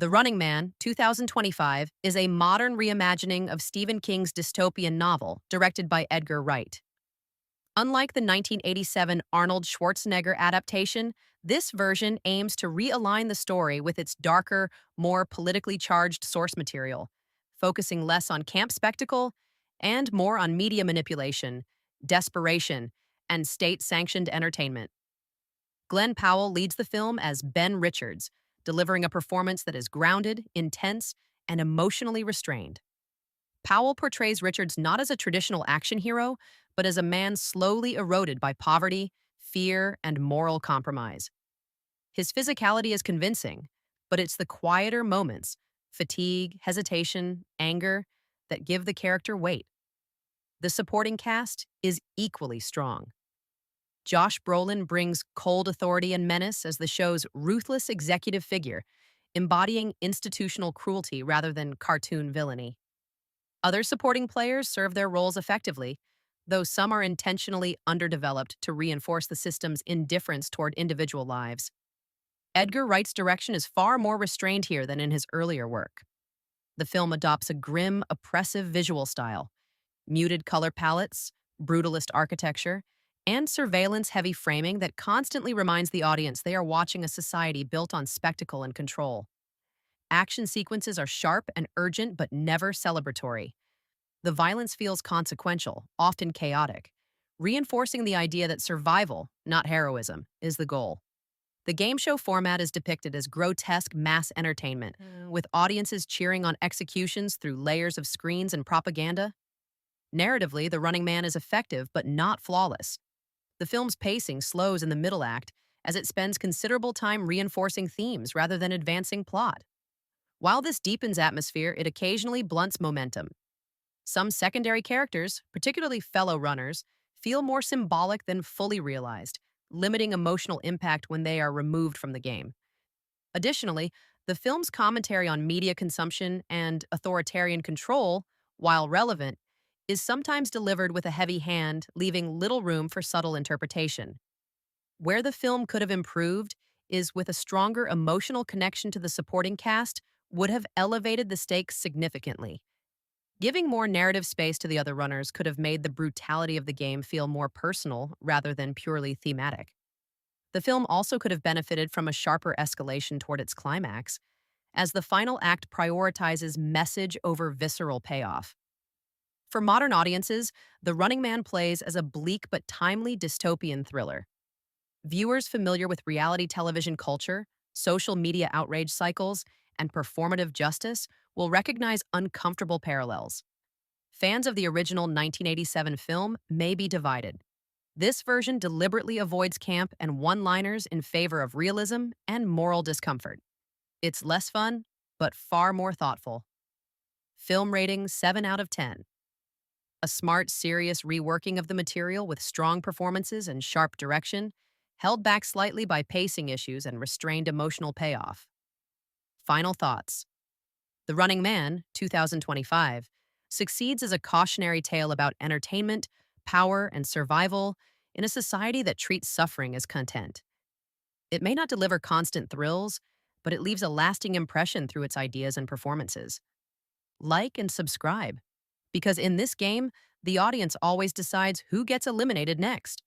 The Running Man, 2025, is a modern reimagining of Stephen King's dystopian novel, directed by Edgar Wright. Unlike the 1987 Arnold Schwarzenegger adaptation, this version aims to realign the story with its darker, more politically charged source material, focusing less on camp spectacle and more on media manipulation, desperation, and state sanctioned entertainment. Glen Powell leads the film as Ben Richards, delivering a performance that is grounded, intense, and emotionally restrained. Powell portrays Richards not as a traditional action hero, but as a man slowly eroded by poverty, fear, and moral compromise. His physicality is convincing, but it's the quieter moments, fatigue, hesitation, anger, that give the character weight. The supporting cast is equally strong. Josh Brolin brings cold authority and menace as the show's ruthless executive figure, embodying institutional cruelty rather than cartoon villainy. Other supporting players serve their roles effectively, though some are intentionally underdeveloped to reinforce the system's indifference toward individual lives. Edgar Wright's direction is far more restrained here than in his earlier work. The film adopts a grim, oppressive visual style, muted color palettes, brutalist architecture, and surveillance-heavy framing that constantly reminds the audience they are watching a society built on spectacle and control. Action sequences are sharp and urgent but never celebratory. The violence feels consequential, often chaotic, reinforcing the idea that survival, not heroism, is the goal. The game show format is depicted as grotesque mass entertainment, with audiences cheering on executions through layers of screens and propaganda. Narratively, The Running Man is effective but not flawless. The film's pacing slows in the middle act as it spends considerable time reinforcing themes rather than advancing plot. While this deepens atmosphere, it occasionally blunts momentum. Some secondary characters, particularly fellow runners, feel more symbolic than fully realized, limiting emotional impact when they are removed from the game. Additionally, the film's commentary on media consumption and authoritarian control, while relevant, is sometimes delivered with a heavy hand, leaving little room for subtle interpretation. Where the film could have improved is with a stronger emotional connection to the supporting cast would have elevated the stakes significantly. Giving more narrative space to the other runners could have made the brutality of the game feel more personal rather than purely thematic. The film also could have benefited from a sharper escalation toward its climax, as the final act prioritizes message over visceral payoff. For modern audiences, The Running Man plays as a bleak but timely dystopian thriller. Viewers familiar with reality television culture, social media outrage cycles, and performative justice will recognize uncomfortable parallels. Fans of the original 1987 film may be divided. This version deliberately avoids camp and one-liners in favor of realism and moral discomfort. It's less fun, but far more thoughtful. Film rating 7 out of 10. A smart, serious reworking of the material with strong performances and sharp direction, held back slightly by pacing issues and restrained emotional payoff. Final thoughts. The Running Man, 2025, succeeds as a cautionary tale about entertainment, power, and survival in a society that treats suffering as content. It may not deliver constant thrills, but it leaves a lasting impression through its ideas and performances. Like and subscribe, because in this game, the audience always decides who gets eliminated next.